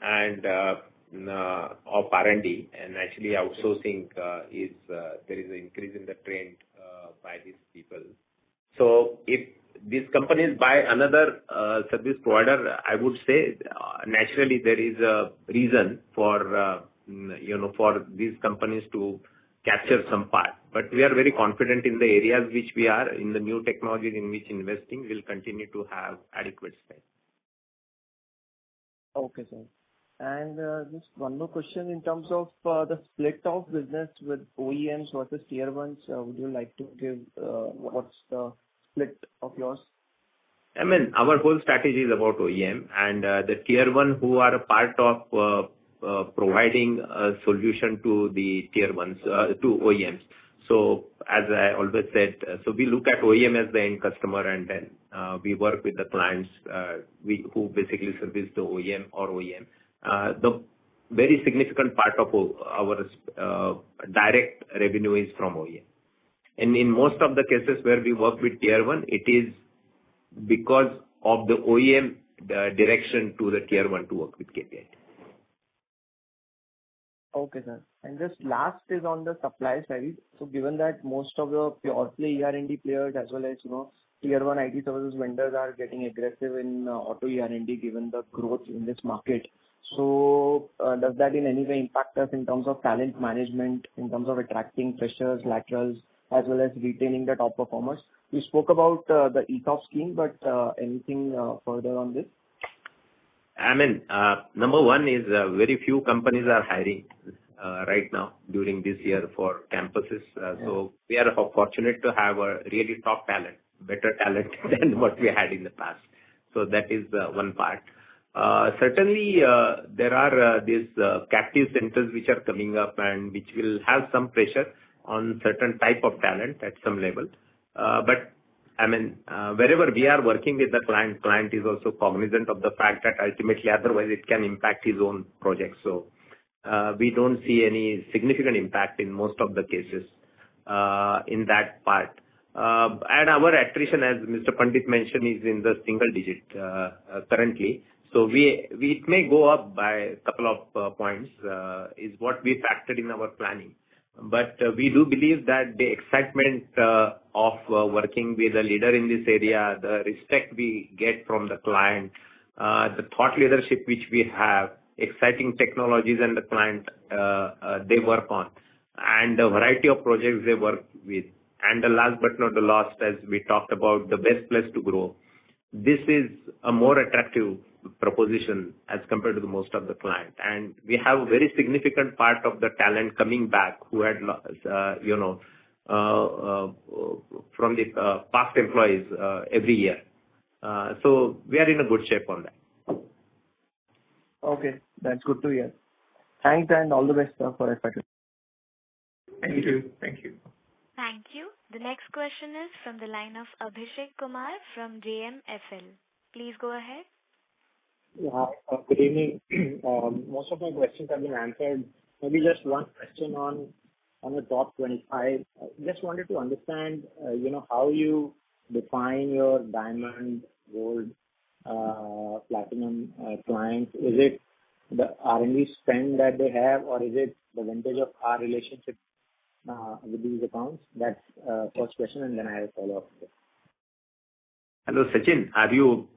and of R&D, and actually outsourcing is there is an increase in the trend by these people. So if these companies buy another service provider, I would say naturally there is a reason for for these companies to capture some part. But we are very confident in the areas which we are in the new technologies in which investing will continue to have adequate spend. Okay, sir. And just one more question in terms of the split of business with OEMs versus tier 1s. Would you like to give what's the split of yours? I mean, our whole strategy is about OEM and the tier 1 who are a part of providing a solution to the tier 1s, to OEMs. So as I always said, so we look at OEM as the end customer and then we work with the clients who basically service the OEM or OEM. The very significant part of our direct revenue is from OEM. And in most of the cases where we work with tier one, it is because of the OEM direction to the tier one to work with KPIT. Okay, sir. And just last is on the supply side. So given that most of the pure play ER&D players as well as, tier one IT services vendors are getting aggressive in auto ER&D given the growth in this market. So does that in any way impact us in terms of talent management, in terms of attracting freshers, laterals, as well as retaining the top performers? You spoke about the ESOP scheme, but anything further on this? I mean, number one is very few companies are hiring right now during this year for campuses. So we are fortunate to have a really top talent, better talent than what we had in the past. So that is one part. Certainly, there are these captive centers which are coming up and which will have some pressure on certain type of talent at some level. But I mean, wherever we are working with the client is also cognizant of the fact that ultimately otherwise it can impact his own project. So we don't see any significant impact in most of the cases in that part. And our attrition, as Mr. Pandit mentioned, is in the single digit currently. So it may go up by a couple of points is what we factored in our planning. But we do believe that the excitement of working with a leader in this area, the respect we get from the client, the thought leadership which we have, exciting technologies and the client they work on, and the variety of projects they work with. And the last but not the last, as we talked about, the best place to grow. This is a more attractive proposition as compared to the most of the client. And we have a very significant part of the talent coming back who had, from the past employees every year. So we are in a good shape on that. Okay, that's good to hear. Thanks and all the best for FY24. Thank you. Thank you. Thank you. The next question is from the line of Abhishek Kumar from JMFL. Please go ahead. Yeah, good evening. Most of my questions have been answered. Maybe just one question on the top 25. Just wanted to understand, how you define your diamond, gold, platinum clients. Is it the R&D spend that they have, or is it the vintage of our relationship with these accounts? That's first question, and then I have a follow-up. Hello, Sachin. Are you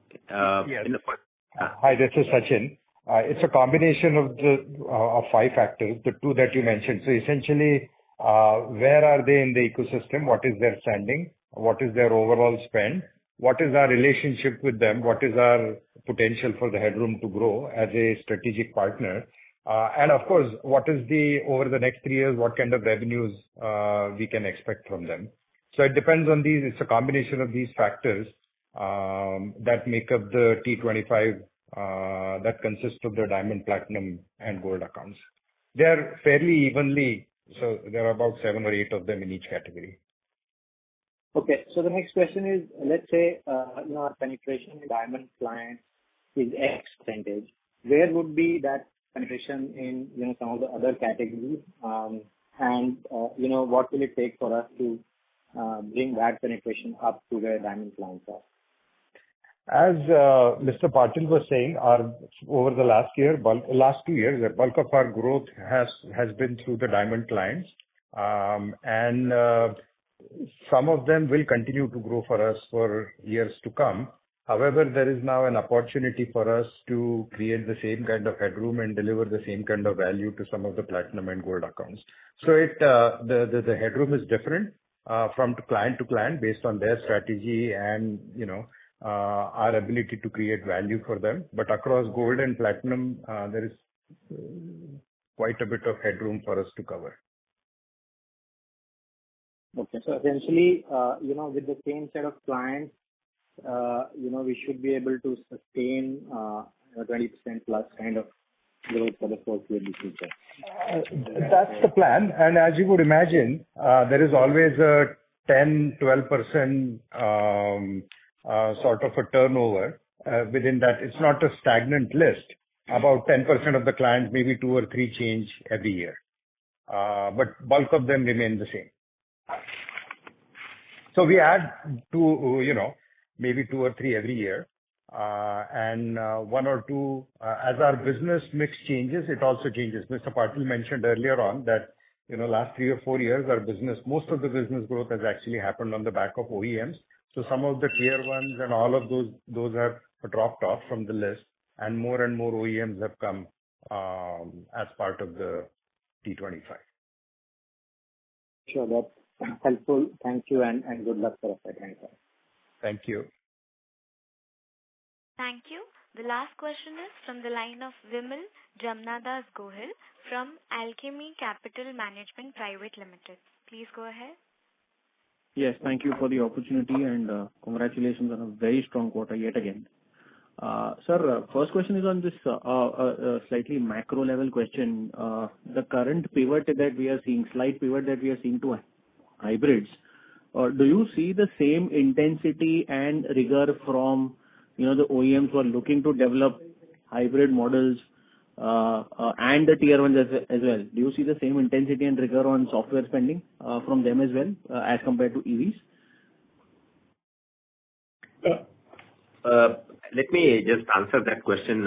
Yes. in the first? Hi, this is Sachin. It's a combination of five factors, the two that you mentioned. So essentially, where are they in the ecosystem? What is their standing? What is their overall spend? What is our relationship with them? What is our potential for the headroom to grow as a strategic partner? And of course, what is over the next 3 years, what kind of revenues we can expect from them? So it depends on these. It's a combination of these factors that make up the T25 that consists of the diamond, platinum, and gold accounts. They're fairly evenly, so there are about 7 or 8 of them in each category. Okay, so the next question is, let's say, our penetration in diamond clients is X percentage. Where would be that penetration in, some of the other categories? And what will it take for us to bring that penetration up to where diamond clients are? As Mr. Patil was saying, over the last 2 years, the bulk of our growth has been through the diamond clients. And some of them will continue to grow for us for years to come. However, there is now an opportunity for us to create the same kind of headroom and deliver the same kind of value to some of the platinum and gold accounts. So the headroom is different from client to client based on their strategy and, our ability to create value for them. But across gold and platinum, there is quite a bit of headroom for us to cover. Okay, so essentially, with the same set of clients, we should be able to sustain 20% plus kind of growth for the foreseeable future. That's the plan. And as you would imagine, there is always a 10-12% sort of a turnover within that. It's not a stagnant list. About 10% of the clients, maybe 2 or 3 change every year. But bulk of them remain the same. So we add two, maybe 2 or 3 every year. And 1 or 2, as our business mix changes, it also changes. Mr. Patil mentioned earlier on that, last 3 or 4 years, most of the business growth has actually happened on the back of OEMs. So some of the tier ones and all of those have dropped off from the list, and more OEMs have come as part of the T25. Sure, that's helpful. Thank you, and good luck for FY25. Thank you. Thank you. The last question is from the line of Vimal Jamnadas Gohil from Alchemy Capital Management Private Limited. Please go ahead. Yes, thank you for the opportunity, and congratulations on a very strong quarter yet again. Sir, first question is on this slightly macro level question. The current pivot that we are seeing, slight pivot that we are seeing to hybrids, do you see the same intensity and rigor from the OEMs who are looking to develop hybrid models and the tier ones as well? Do you see the same intensity and rigor on software spending from them as well as compared to EVs? Let me just answer that question.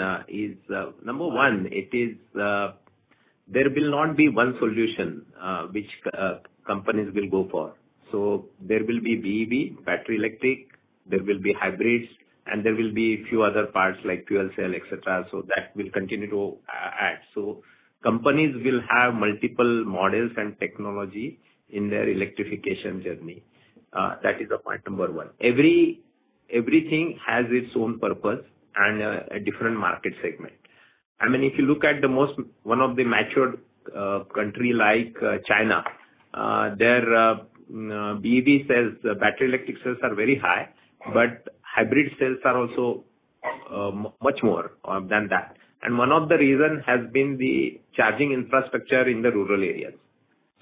Number one, there will not be one solution which companies will go for. So there will be BEV, battery electric, there will be hybrids, and there will be few other parts like fuel cell, etc. So that will continue to add. So companies will have multiple models and technology in their electrification journey. That is the point number one. Everything has its own purpose and a different market segment. I mean, if you look at one of the matured country like China, their BEV cells, battery electric cells are very high, but hybrid cells are also much more than that. And one of the reasons has been the charging infrastructure in the rural areas.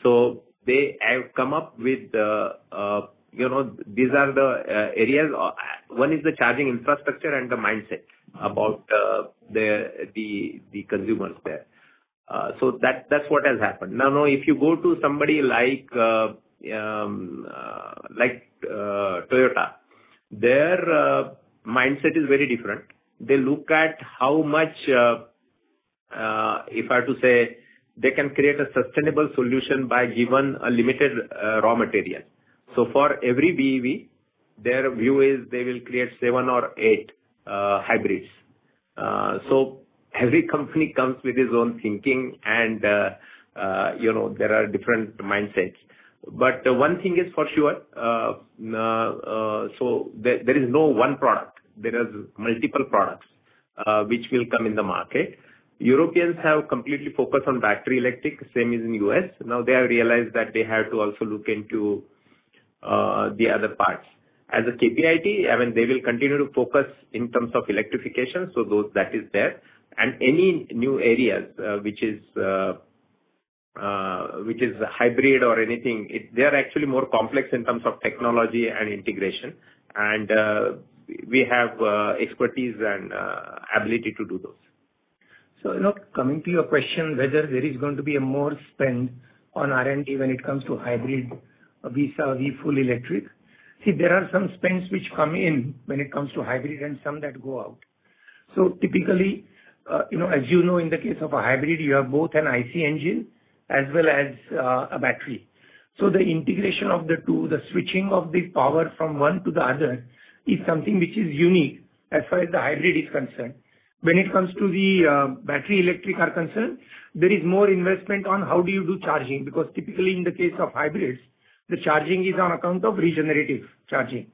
So they have come up with, these are the areas. One is the charging infrastructure and the mindset about the consumers there. So that's what has happened. Now, if you go to somebody like Toyota, their mindset is very different. They look at how much, if I have to say, they can create a sustainable solution by given a limited raw material. So for every BEV, their view is they will create 7 or 8 hybrids. So every company comes with its own thinking, and there are different mindsets. But one thing is for sure, so there is no one product. There are multiple products which will come in the market. Europeans have completely focused on battery electric, same as in US. Now they have realized that they have to also look into the other parts. As a KPIT, I mean, they will continue to focus in terms of electrification, so that is there. And any new areas which is hybrid or anything, they are actually more complex in terms of technology and integration. And we have expertise and ability to do those. So, coming to your question, whether there is going to be a more spend on R&D when it comes to hybrid vis-a-vis full electric. See, there are some spends which come in when it comes to hybrid and some that go out. So typically, as you know, in the case of a hybrid, you have both an IC engine as well as a battery. So the integration of the two, the switching of the power from one to the other is something which is unique as far as the hybrid is concerned. When it comes to the battery electric are concerned, there is more investment on how do you do charging, because typically in the case of hybrids, the charging is on account of regenerative charging.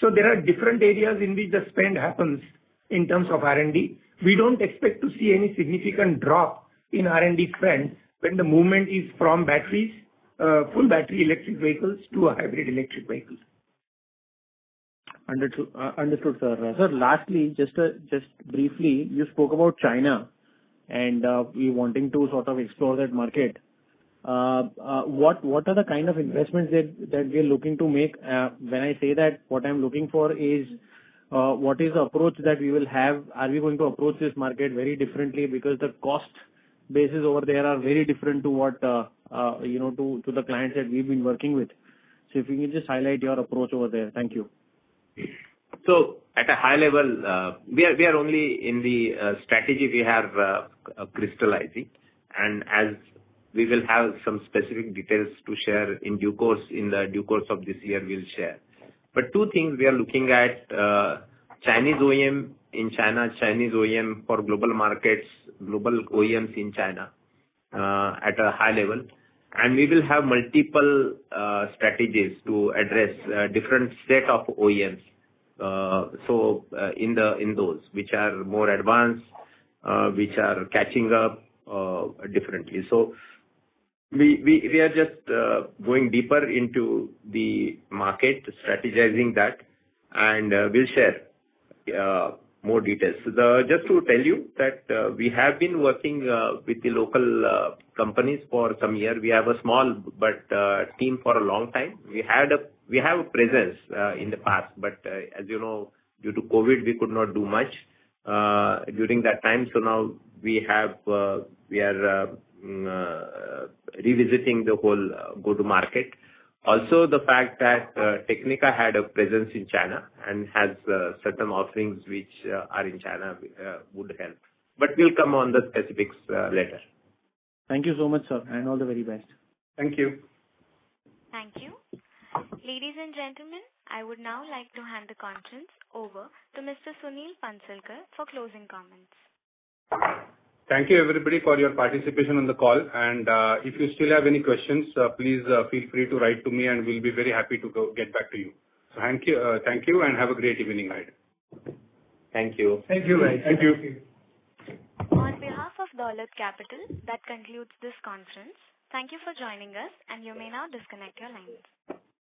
So there are different areas in which the spend happens in terms of R&D. We don't expect to see any significant drop in R&D spend when the movement is from batteries, full battery electric vehicles to a hybrid electric vehicle. Understood, sir. Sir, lastly, just briefly, you spoke about China and we wanting to sort of explore that market. What are the kind of investments that we are looking to make? When I say that, what I'm looking for is what is the approach that we will have? Are we going to approach this market very differently, because the cost bases over there are very different to what to the clients that we've been working with? So if you can just highlight your approach over there. Thank you. So at a high level, we are only in the strategy we have crystallizing, and as we will have some specific details to share in due course of this year, we'll share. But two things we are looking at: Chinese OEM in China, Chinese OEM for global markets, global OEMs in China at a high level. And we will have multiple strategies to address different set of OEMs. In those which are more advanced, which are catching up differently. So we are just going deeper into the market, strategizing that, and we'll share more details. Just to tell you that we have been working with the local companies for some years. We have a small but team for a long time. We have a presence in the past, but as you know, due to COVID, we could not do much during that time. So now we are revisiting the whole go-to-market. Also, the fact that Technica had a presence in China and has certain offerings which are in China would help. But we'll come on the specifics later. Thank you so much, sir, and all the very best. Thank you. Thank you. Ladies and gentlemen, I would now like to hand the conference over to Mr. Sunil Phansalkar for closing comments. Thank you, everybody, for your participation on the call. And if you still have any questions, please feel free to write to me, and we'll be very happy to get back to you. So thank you, and have a great evening ahead. Thank you. Thank you, guys. Thank you. On behalf of Dolat Capital, that concludes this conference. Thank you for joining us, and you may now disconnect your lines.